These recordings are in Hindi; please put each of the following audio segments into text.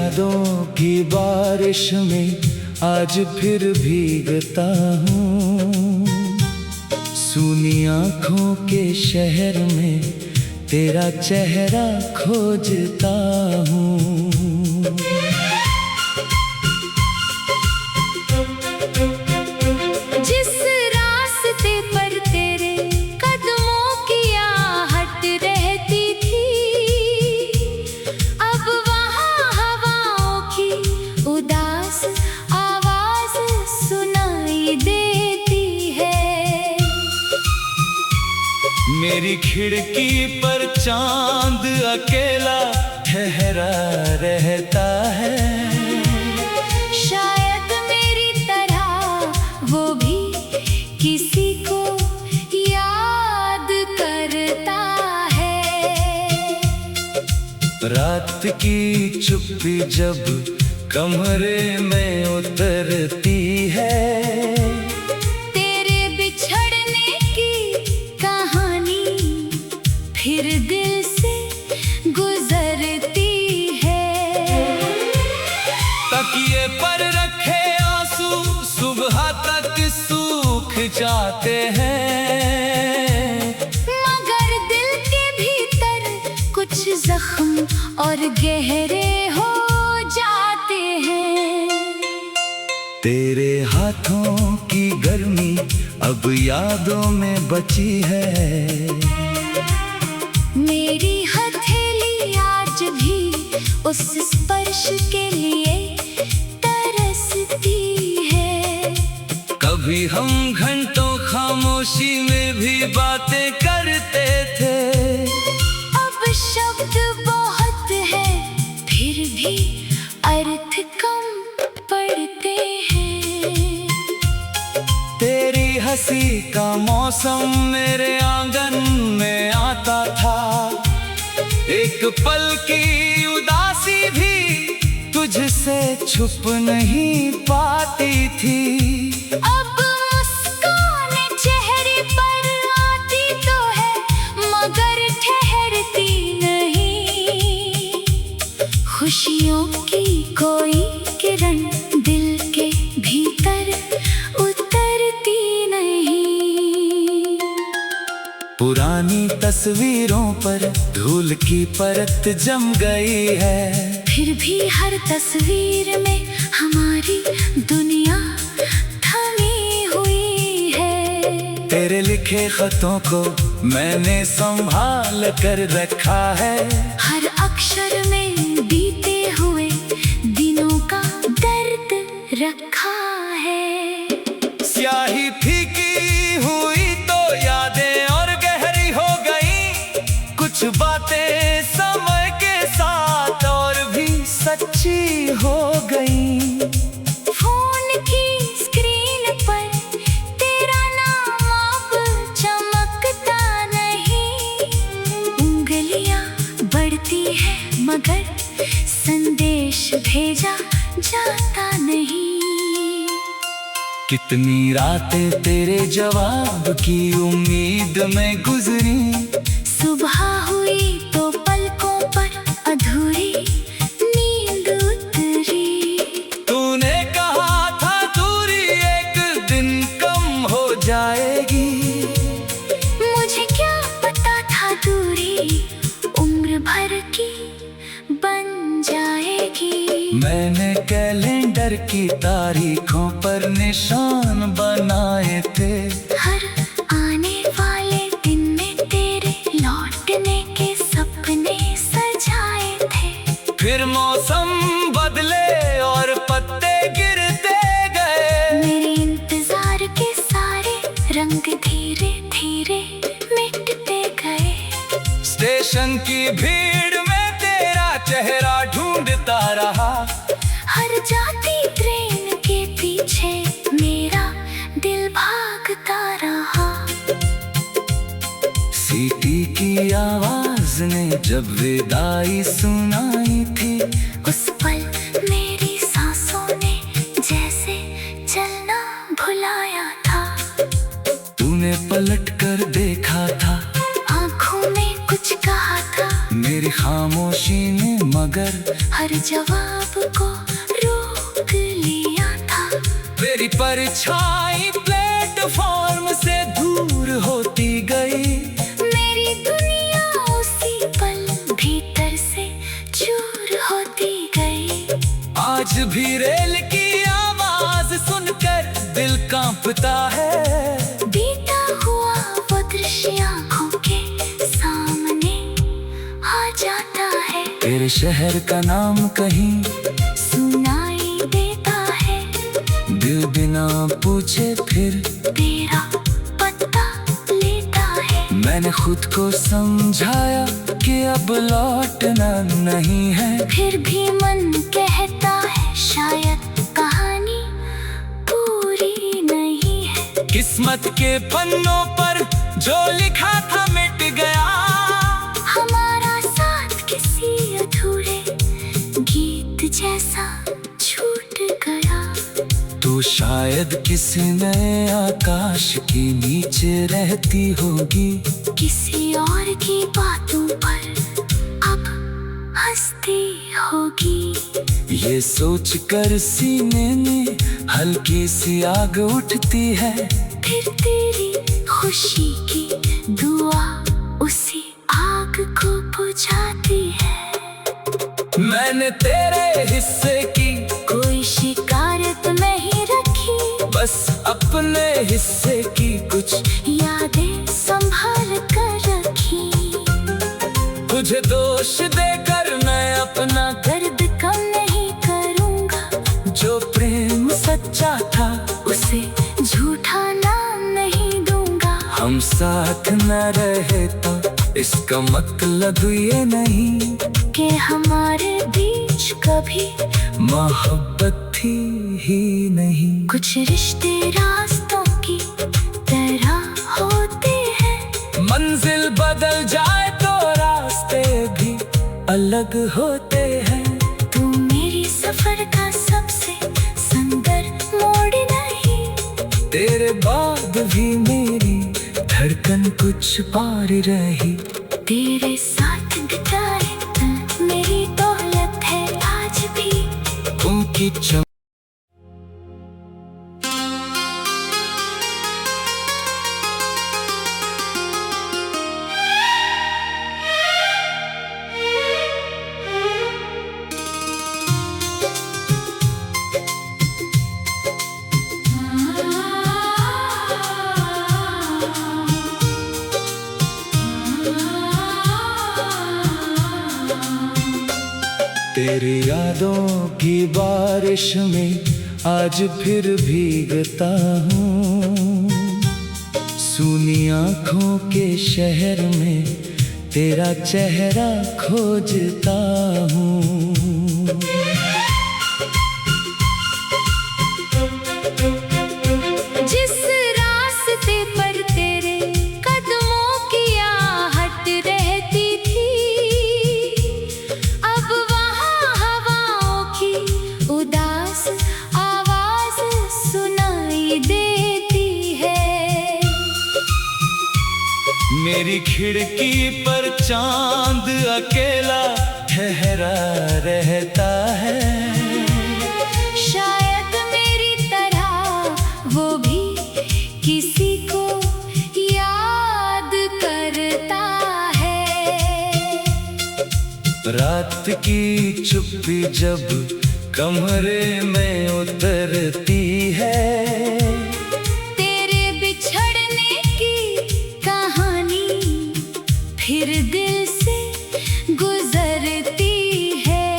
यादों की बारिश में आज फिर भीगता हूँ। सूनी आँखों के शहर में तेरा चेहरा खोजता हूँ। जिस रास्ते पर तेरे कदमों की आहट रहती थी, अब वहाँ हवाओं की उदास आवाज सुनाई देती है। मेरी खिड़की पर चांद अकेला ठहरा रहता है। शायद मेरी तरह वो भी किसी को याद करता है। रात की चुप्पी जब कमरे में उतरती है, तेरे बिछड़ने की कहानी फिर दिल से गुजरती है। तकिए पर रखे आंसू सुबह तक सूख जाते हैं। मगर दिल के भीतर कुछ जख्म और गहरे हो जाते हैं। तेरे हाथों की गर्मी अब यादों में बची है। मेरी हथेली आज भी उस स्पर्श के लिए तरसती है। कभी हम घंटों खामोशी में भी बातें करते थे। अब शब्द बहुत है फिर भी अर्थ कम पड़ते हैं। तेरी हंसी का मौसम मेरे आंगन में आता था। एक पल की उदासी भी तुझसे छुप नहीं पाती थी। अब मुस्कान चेहरे पर आती तो है मगर ठहरती नहीं। खुशियों की कोई किरण दिल के भीतर उतरती नहीं। पुरानी तस्वीरों पर धूल की परत जम गई है। फिर भी हर तस्वीर में हमारी दुनिया थमी हुई है। तेरे लिखे खतों को मैंने संभाल कर रखा है। हर अक्षर में बीते हुए दिनों का दर्द रखा है। स्याही फीकी हुई तो यादें और गहरी हो गई। कुछ बातें समय के साथ और भी सच्ची हो गई। फोन की स्क्रीन पर तेरा नाम अब चमकता नहीं। उंगलियां बढ़ती है मगर संदेश भेजा जाता नहीं। कितनी रातें तेरे जवाब की उम्मीद में गुजरी। सुबह हुई तो पलकों पर अधूरी नींद उतरी। तूने कहा था दूरी एक दिन कम हो जाएगी। मुझे क्या पता था दूरी उम्र भर की बन जाएगी। मैंने कैलेंडर की तारीखों पर निशान बनाए थे। हर आने वाले दिन में तेरे लौटने के सपने सजाए थे। फिर मौसम बदले और पत्ते गिरते गए। मेरे इंतजार के सारे रंग धीरे धीरे मिटते गए। स्टेशन की भीड़ में तेरा चेहरा ढूंढता रहा। हर जाती ट्रेन के पीछे मेरा दिल भागता रहा। सीटी की आवाज ने जब विदाई सुनाई थी, उस पल मेरी सांसों ने जैसे चलना भुलाया था। तूने पलट कर देखा था, आंखों में कुछ कहा था, मेरी खामोशी ने मगर हर जवाब तेरी परछाई प्लेटफॉर्म से दूर होती गई। मेरी दुनिया उसी पल भीतर से चूर होती गई। आज भी रेल की आवाज सुनकर दिल कांपता है। बीता हुआ वो दृश्य आँखों के सामने आ जाता है। तेरे शहर का नाम कहीं सुनाई देता है। दिल बिना पूछे फिर तेरा पता लेता है। मैंने खुद को समझाया कि अब लौटना नहीं है। फिर भी मन कहता है शायद कहानी पूरी नहीं है। किस्मत के पन्नों पर जो लिखा था मिट गया। हमारा साथ किसी अधूरे गीत जैसा छूट गया। तू शायद किसी नए आकाश के नीचे रहती होगी। किसी और की बातों पर अब हंसती होगी। ये सोच कर सीने में हल्की सी आग उठती है। फिर तेरी खुशी की दुआ उसी आग को बुझाती है। मैंने तेरे हिस्से की कोई शिकायत नहीं रखी। बस अपने हिस्से की कुछ यादें संभाल कर रखी। तुझे दोष देकर मैं अपना दर्द कम नहीं करूँगा। जो प्रेम सच्चा था उसे झूठा नाम नहीं दूंगा। हम साथ न रहे तो इसका मतलब ये नहीं कि हमारे बीच कभी मोहब्बत थी ही नहीं। कुछ रिश्ते रास्तों की तरह होते हैं। मंजिल बदल जाए तो रास्ते भी अलग होते हैं। तू मेरी सफर का सबसे सुंदर मोड़ नहीं। तेरे बाद भी मेरी धड़कन कुछ पार रही। तेरे साथ बिताए पल मेरी दौलत है आज भी। उनकी चम तेरी यादों की बारिश में आज फिर भीगता हूँ। सूनी आँखों के शहर में तेरा चेहरा खोजता हूँ। जिस रास्ते पर तेरे कदमों की आहट रहती थी, अब वहाँ हवाओं की उदास आवाज सुनाई देती है। मेरी खिड़की पर चांद अकेला ठहरा रहता है। शायद मेरी तरह वो भी किसी को याद करता है। रात की चुप्पी जब कमरे में उतरती है। तेरे बिछड़ने की कहानी फिर दिल से गुजरती है।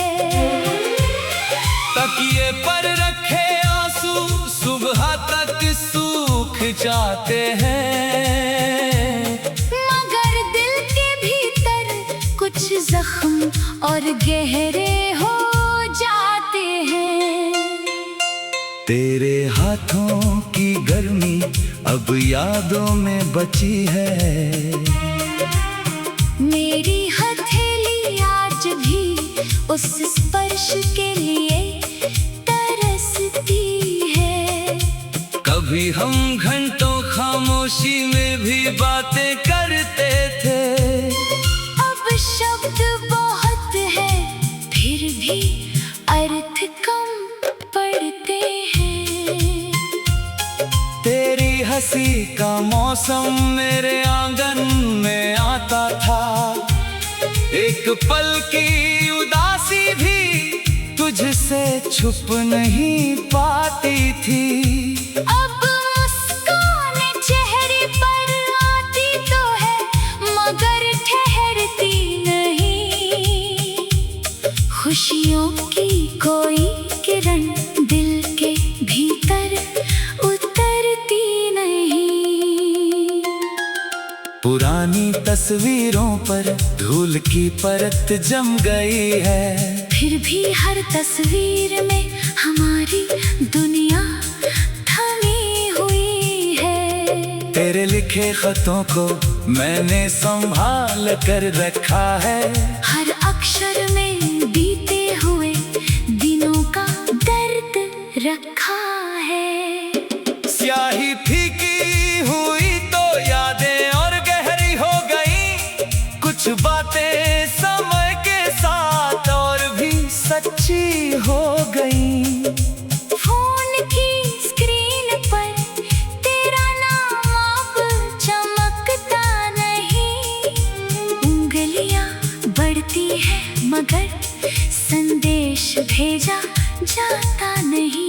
तकिए पर रखे आंसू सुबह तक सूख जाते हैं। मगर दिल के भीतर कुछ जख्म और गहरे हो जाते हैं। तेरे हाथों की गर्मी अब यादों में बची है। मेरी हथेली आज भी उस स्पर्श के लिए तरसती है। कभी हम घंटों खामोशी में भी बातें करते थे। अब शब्द बहुत है फिर भी अर्थ कम पड़ते हैं। बेकसी का मौसम मेरे आंगन में आता था। एक पल की उदासी भी तुझसे छुप नहीं पाती थी। अब मुस्कान चेहरे पर आती तो है मगर ठहरती नहीं। खुशियों की कोई किरण दिल के भीतर उतरती नहीं। पुरानी तस्वीरों पर धूल की परत जम गई है, फिर भी हर तस्वीर में हमारी दुनिया थमी हुई है। तेरे लिखे खतों को मैंने संभाल कर रखा है। हर अक्षर में बीते हुए दिनों का दर्द रखा है। स्याही फीकी हुई तो यादें और गहरी हो गई। कुछ बातें समय के साथ और भी सच्ची हो गई। फोन की स्क्रीन पर तेरा नाम अब चमकता नहीं। उंगलियां बढ़ती है मगर संदेश भेजा जाता नहीं।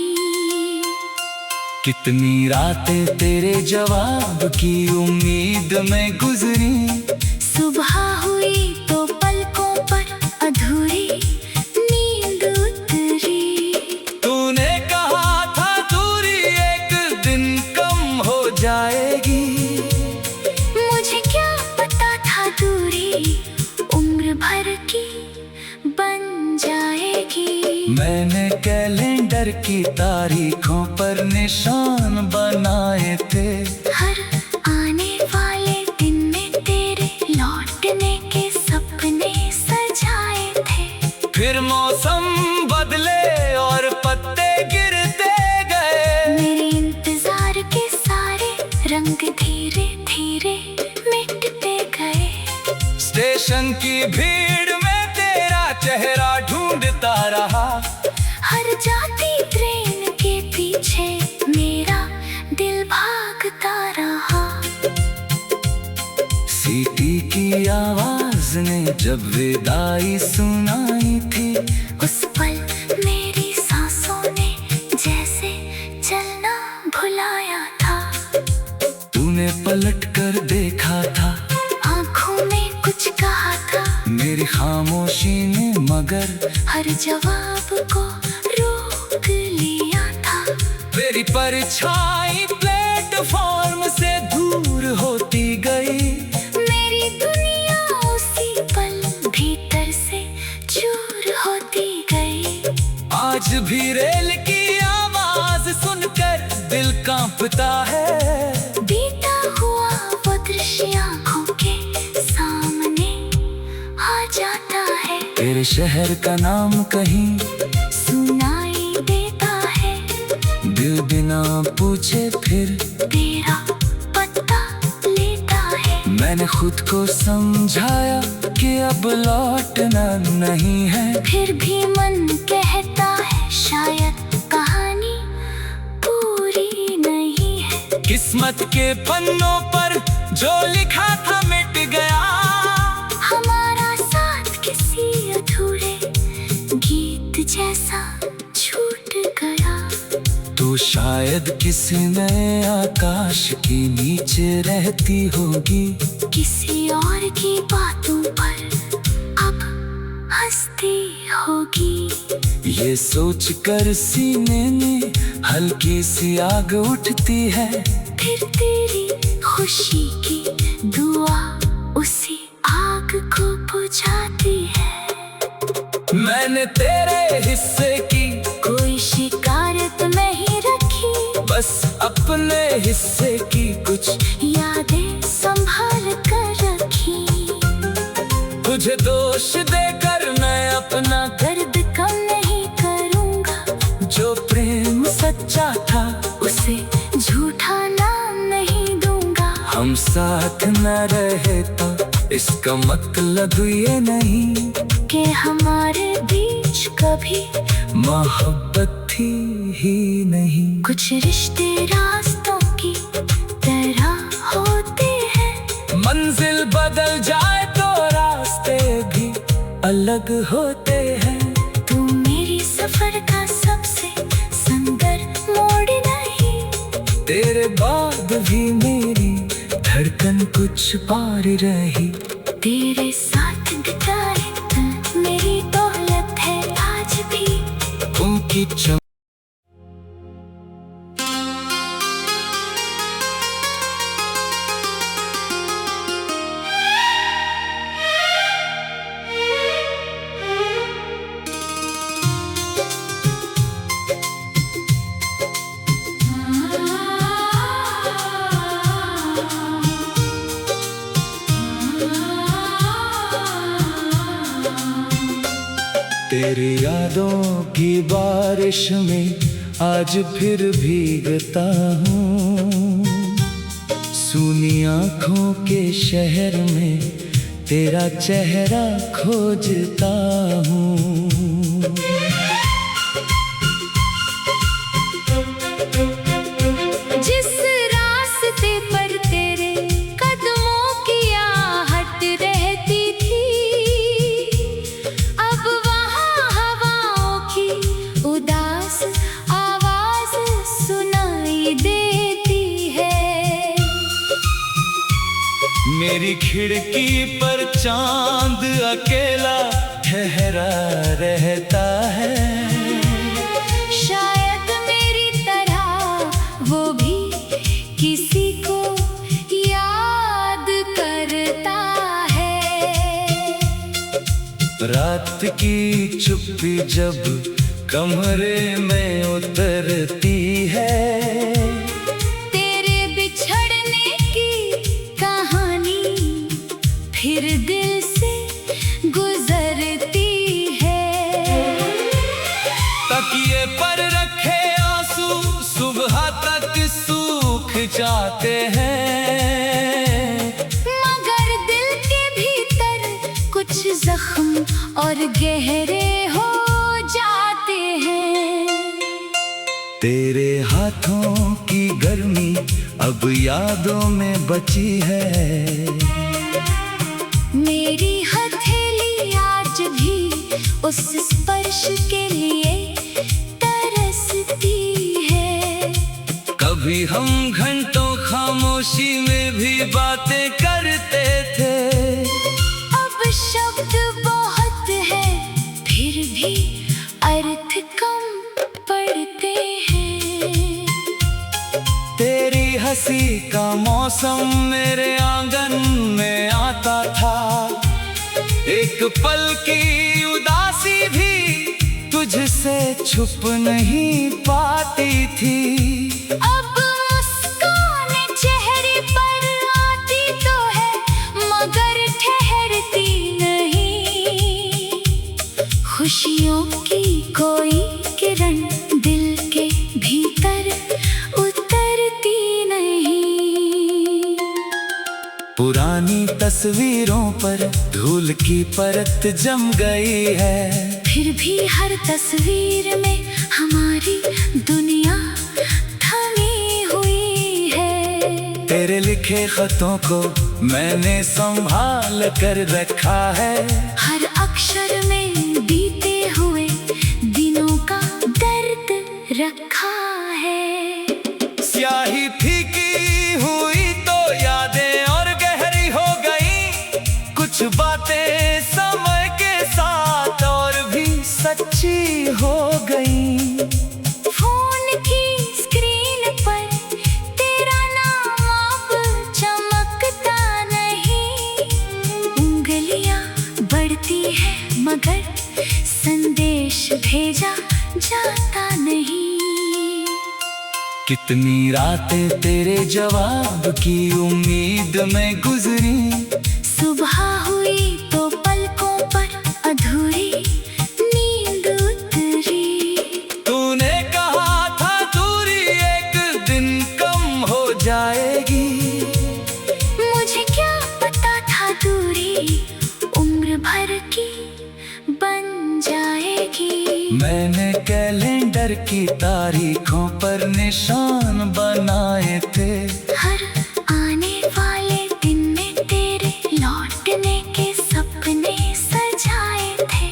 कितनी रातें तेरे जवाब की उम्मीद में गुजरी। सुबह हुई तो पलकों पर अधूरी नींद उतरी। तूने कहा था दूरी एक दिन कम हो जाएगी। मुझे क्या पता था दूरी उम्र भर की बन जाएगी। मैंने कैलेंडर की तारीखों पर निशान बनाए थे। हर आने वाले दिन में तेरे लौटने के सपने सजाए थे। फिर मौसम बदले और पत्ते गिरते गए। मेरे इंतजार के सारे रंग धीरे धीरे मिटते गए। स्टेशन की भीड़ में तेरा चेहरा ढूंढता रहा। हर जाती ट्रेन के पीछे मेरा दिल भागता रहा। सीटी की आवाज ने जब विदाई सुनाई थी। उस पल मेरी सांसों ने जैसे चलना भुलाया था। तूने पलट कर देखा था, आंखों में कुछ कहा था। मेरी खामोशी ने मगर हर जवाब को रोक लिया था। मेरी परछाई प्लेटफॉर्म से दूर होती गई। मेरी दुनिया उसी पल भीतर से चूर होती गई। आज भी रेल की आवाज सुनकर दिल कांपता है। बीता हुआ वो दृश्य आँखों के सामने आ जाता है। तेरे शहर का नाम कहीं सुनाई देता है। दिल बिना पूछे फिर तेरा पता लेता है। मैंने खुद को समझाया कि अब लौटना नहीं है। फिर भी मन कहता है शायद कहानी पूरी नहीं है। किस्मत के पन्नों पर जो लिखा था मिट गया। हमारा साथ किसी अधूरे गीत जैसा छूट गया। तू शायद किसी नए आकाश के नीचे रहती होगी। किसी और की बातों पर अब हंसती होगी। ये सोच कर सीने में हल्की सी आग उठती है। फिर तेरी खुशी की दुआ उसी आग को बुझाती है। मैंने तेरे हिस्से की कोई शिकायत नहीं रखी। बस अपने हिस्से की कुछ यादें संभाल कर रखी। तुझे दोष देकर मैं अपना दर्द कम नहीं करूँगा। जो प्रेम सच्चा था उसे झूठा नाम नहीं दूंगा। हम साथ न रहे तो इसका मतलब ये नहीं कि हमारे बीच कभी मोहब्बत थी ही नहीं। कुछ रिश्ते रास्तों की अलग होते हैं। तू मेरी सफर का सबसे सुंदर मोड़ नहीं। तेरे बाद भी मेरी धड़कन कुछ पार रही। तेरे साथ बिताए मेरी दौलत है आज भी। उनकी तेरी यादों की बारिश में आज फिर भीगता हूँ। सूनी आँखों के शहर में तेरा चेहरा खोजता हूँ। जिस रास्ते पर तेरे कदमों की आहट रहती थी, अब वहाँ हवाओं की उदास आवाज सुनाई देती है। मेरी खिड़की पर चांद अकेला ठहरा रहता है। शायद मेरी तरह वो भी किसी को याद करता है। रात की चुप्पी जब कमरे में उतरती है, तेरे बिछड़ने की कहानी फिर दिल से गुजरती है। तकिए पर रखे आंसू सुबह तक सूख जाते हैं। मगर दिल के भीतर कुछ जख्म और गहरे हो जाते हैं। तेरे हाथों की गर्मी अब यादों में बची है। मेरी हथेली आज भी उस स्पर्श के लिए तरसती है। कभी हम घंटों खामोशी में भी बातें करते थे। अब शब्द बहुत है फिर भी अर्थ कम पड़ते हैं। तेरी हंसी का मौसम मेरे आंगन में आता था। एक पल की उदासी भी तुझसे छुप नहीं पाती थी। अब मुस्कान चेहरे पर आती तो है मगर ठहरती नहीं। खुशियों की कोई किरण दिल के भीतर उतरती नहीं। पुरानी तस्वीरों पर धूल की परत जम गई है। फिर भी हर तस्वीर में हमारी दुनिया थमी हुई है। तेरे लिखे खतों को मैंने संभाल कर रखा है। हर अक्षर में बीते हुए दिनों का दर्द रखा है। स्याही फीकी हुई तो यादें और गहरी हो गई। कुछ बातें समय के साथ और भी सच्ची हो गई। फोन की स्क्रीन पर तेरा नाम अब चमकता नहीं। उंगलियां बढ़ती है मगर संदेश भेजा जाता नहीं। कितनी रातें तेरे जवाब की उम्मीद में गुजरी। सुबह हुई तो पलकों पर अधूरी नींद उतरी। तूने कहा था दूरी एक दिन कम हो जाएगी। मुझे क्या पता था दूरी उम्र भर की बन जाएगी। मैंने कैलेंडर की तारीखों पर निशान बनाए थे। हर आने वाले दिन में तेरे लौटने के सपने सजाए थे।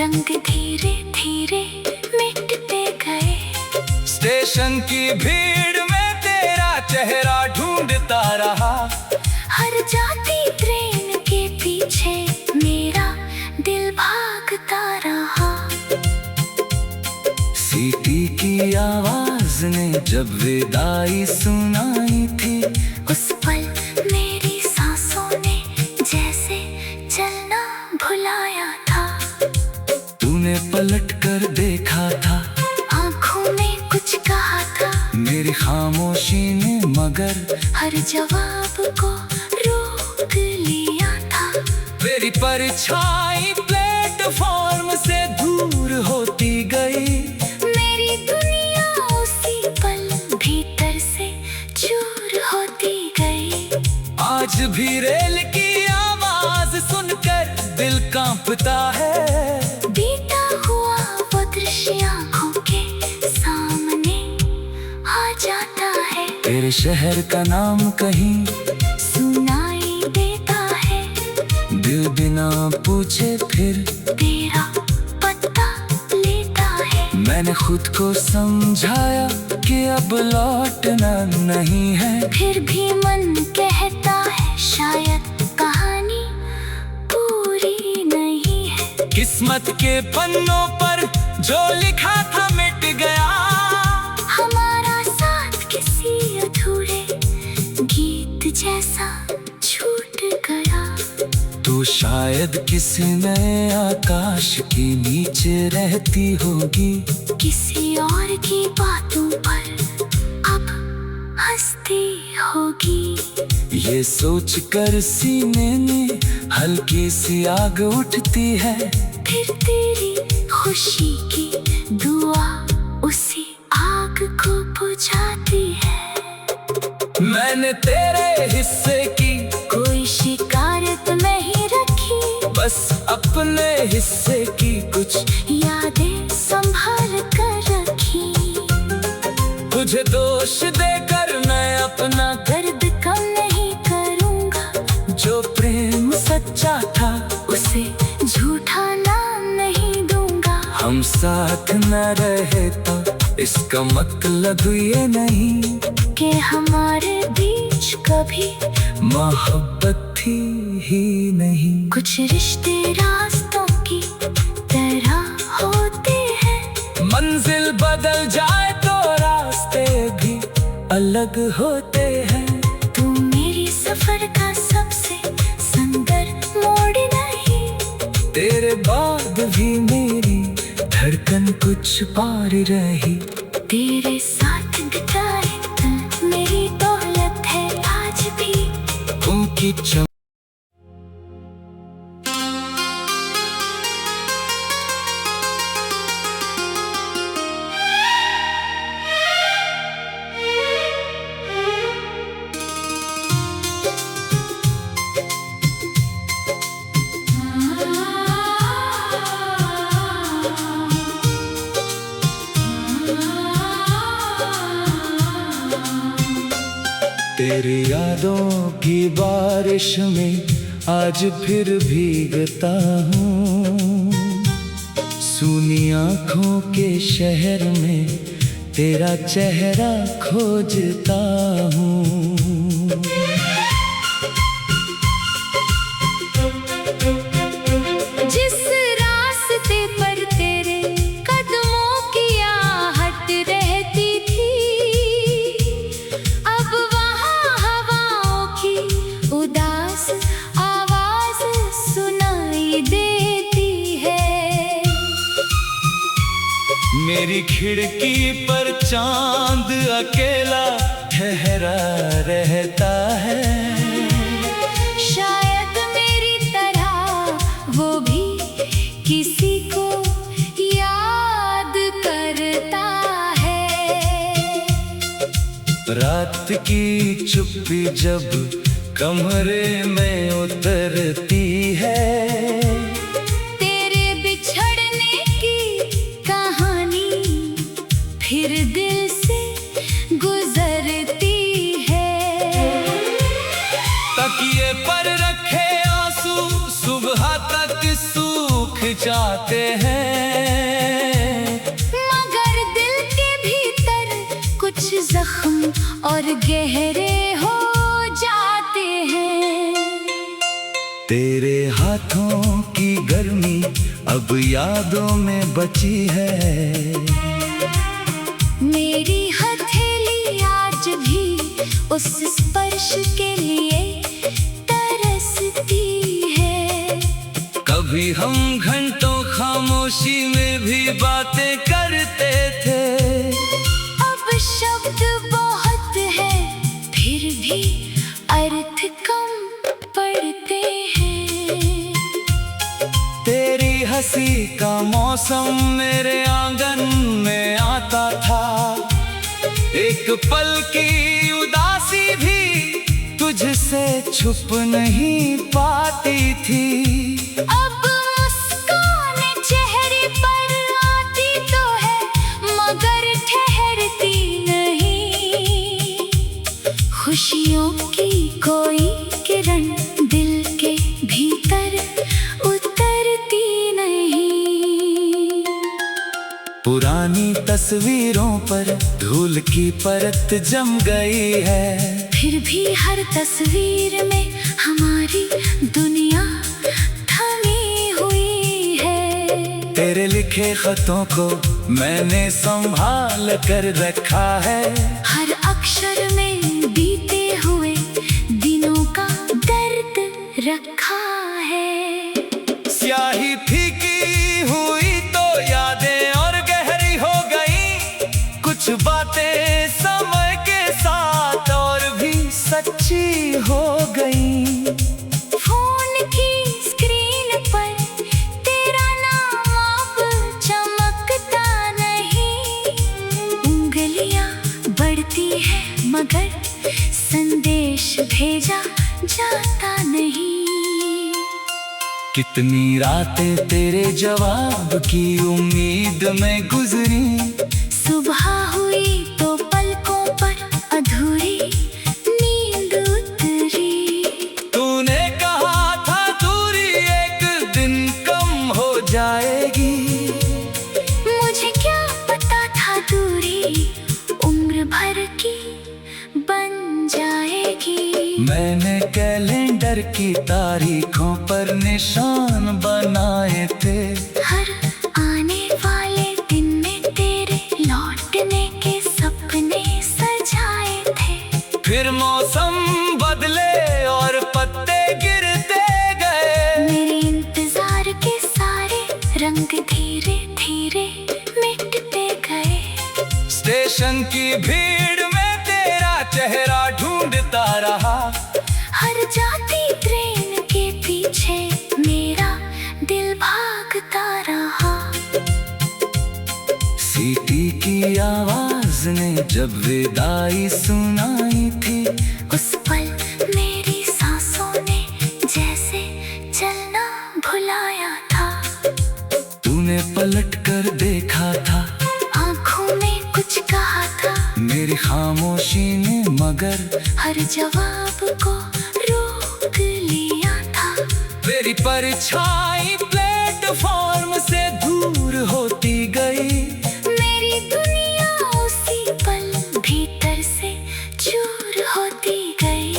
रंग धीरे धीरे मिटते गए। स्टेशन की भीड़ में तेरा चेहरा ढूंढता रहा। हर जाती ट्रेन के पीछे मेरा दिल भागता रहा। सीटी की आवाज ने जब विदाई सुनाई थी, उस पल मेरी सांसों ने जैसे चलना भुलाया था। तूने पलट कर देखा था, आंखों में कुछ कहा था, मेरी खामोशी ने मगर हर जवाब को रोक लिया था। मेरी परछाई प्लेटफॉर्म से दूर होती गई। मेरी दुनिया उसी पल भीतर से चूर होती गई। आज भी रेल की आवाज सुनकर दिल कांपता है। बीता हुआ वो दृश्य आंखों के सामने आ जाता है। तेरे शहर का नाम कहीं सुनाई देता है, दिल बिना पूछे फिर तेरा पता लेता है। मैंने खुद को समझाया कि अब लौटना नहीं है। फिर भी मन कहता है शायद कहानी पूरी नहीं है। किस्मत के पन्नों पर जो लिखा था मिट गया। हमारा साथ किसी अधूरे गीत जैसा छूट गया। तू शायद किसी नए आकाश के नीचे रहती होगी। किसी और की बातों पर अब हंसती होगी। ये सोच कर सीने में हल्की सी आग उठती है। फिर तेरी खुशी की दुआ उसी आग को बुझाती है। मैंने तेरे हिस्से की कोई शिकायत नहीं रखी, बस अपने हिस्से की कुछ यादें संभाल कर रखी। तुझे दोष देकर मैं अपना दर्द कम नहीं करूँगा, जो प्रेम सच्चा था उसे झूठा नाम नहीं दूंगा। हम साथ न रहे तो इसका मतलब ये नहीं कि हमारे बीच कभी मोहब्बत थी ही नहीं। कुछ रिश्ते रास्तों की तरह होते हैं। मंजिल बदल जाए तो रास्ते भी अलग होते हैं। तू मेरी सफर का सबसे सुंदर मोड़ नहीं। तेरे बाद भी मेरी धड़कन कुछ पार रही। तेरे साथ बिताए पल मेरी दौलत है आज भी। उनकी तेरी यादों की बारिश में आज फिर भीगता हूँ। सूनी आँखों के शहर में तेरा चेहरा खोजता हूँ। जिस रास्ते पर तेरे कदमों की आहट रहती थी, अब वहाँ हवाओं की उदास आवाज सुनाई देती है। मेरी खिड़की पर चांद अकेला ठहरा रहता है। शायद मेरी तरह वो भी किसी को याद करता है। रात की चुप्पी जब कमरे में उतरती है। तेरे बिछड़ने की कहानी फिर दिल से गुजरती है। तकिए पर रखे आंसू सुबह तक सूख जाते जाते हैं, मगर दिल के भीतर कुछ जख्म और गहरे हो जाते हैं। तेरे हाथों की गर्मी अब यादों में बची है, मेरी हथेली आज भी उस स्पर्श के लिए तरसती है। कभी हम घंटों खामोशी में भी बातें करते थे, अब शब्द बहुत है फिर भी अर्थ कम पड़ते हैं। तेरी हंसी का मौसम मेरे आंगन में आता था, एक पल की उदासी भी तुझसे छुप नहीं पाती थी। अब मुस्कान चेहरे पर आती तो है मगर ठहरती नहीं, खुशियों की कोई किरण दिल के भीतर उतरती नहीं। पुरानी तस्वीरों पर धूल की परत जम गई है, फिर भी हर तस्वीर में हमारी दुनिया थमी हुई है। तेरे लिखे खतों को मैंने संभाल कर रखा है, हर अक्षर में बीते हुए दिनों का दर्द रखा है। स्याही फीकी हुई तो यादें और गहरी हो गई, कुछ बातें समय के साथ और भी सच्ची हो गई। फोन की स्क्रीन पर तेरा नाम अब चमकता नहीं, उंगलियां बढ़ती है मगर संदेश भेजा जाता नहीं। कितनी रातें तेरे जवाब की उम्मीद में गुजरी, सुबह हुई तो पलकों पर अधूरी नींद उतरी। तूने कहा था दूरी एक दिन कम हो जाएगी, मुझे क्या पता था दूरी उम्र भर की बन जाएगी। मैंने कैलेंडर की तारीखों पर निशान बनाए थे, हर आने वाले दिन में तेरे लौटने के सपने सजाए थे। फिर मौसम बदले और पत्ते गिरते गए, मेरे इंतजार के सारे रंग धीरे धीरे मिटते गए। स्टेशन की भीड़ में तेरा चेहरा ढूंढता रहा, हर जाती ट्रेन के पीछे मेरा दिल भागता रहा। सीटी की आवाज ने जब विदाई सुनाई थी, उस पल मेरी सांसों ने जैसे चलना भुलाया था। तूने पलट कर देखा था, आंखों में कुछ कहा था, मेरी खामोशी ने मगर हर जवाब को रोक लिया था। मेरी परछाई प्लेटफॉर्म से दूर होती गई, मेरी दुनिया उसी पल भीतर से चूर होती गई।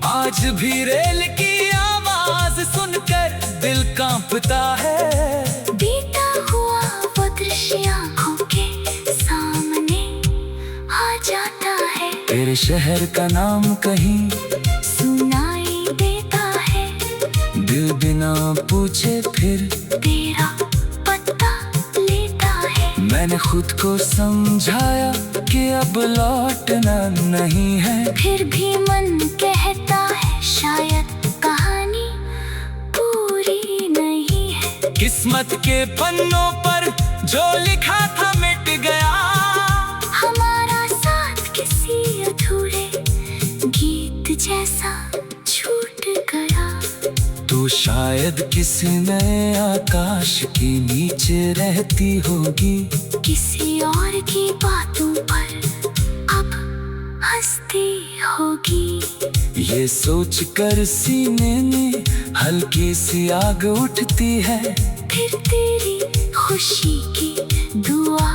आज भी रेल की आवाज सुनकर दिल कांपता है, बीता हुआ वो दृश्य आँखों के सामने आ जाता है। तेरे शहर का नाम कहीं सुनाई देता है, दिल बिना पूछे फिर तेरा पता लेता है। मैंने खुद को समझाया कि अब लौटना नहीं है, फिर भी मन कहता है शायद कहानी पूरी नहीं है। किस्मत के पन्नों पर जो लिखा था मिट गया, हमारा साथ किसी अधूरे गीत जैसा छूट गया। तो शायद किसी नए आकाश के नीचे रहती होगी, किसी और की बातों पर अब हंसती होगी। ये सोच कर सीने में हल्की सी आग उठती है, फिर तेरी खुशी की दुआ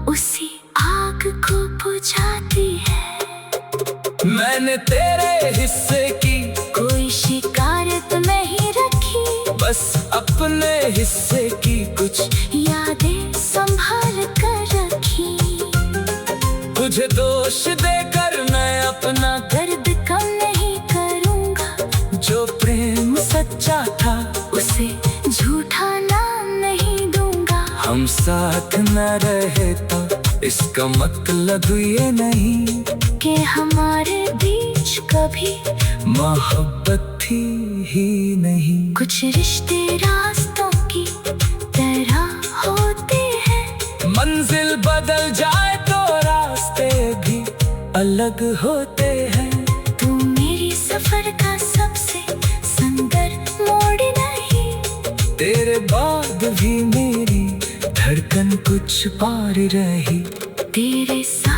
उसी आग को बुझाती है। मैंने तेरे हिस्से की कोई शिकायत नहीं रखी, बस अपने हिस्से की कुछ यादें संभाल कर रखी। तुझे दोष देकर मैं अपना दर्द कम नहीं करूँगा, जो प्रेम सच्चा था उसे झूठा नाम नहीं दूंगा। हम साथ न रहे तो इसका मतलब ये नहीं कि हमारे बीच कभी मोहब्बत थी ही नहीं। कुछ रिश्ते रास्तों की तरह होते हैं, मंजिल बदल जाए तो रास्ते भी अलग होते हैं। तू मेरी सफर का सबसे सुंदर मोड़ नहीं, तेरे बाद भी मेरी धड़कन कुछ पार रही। तेरे साथ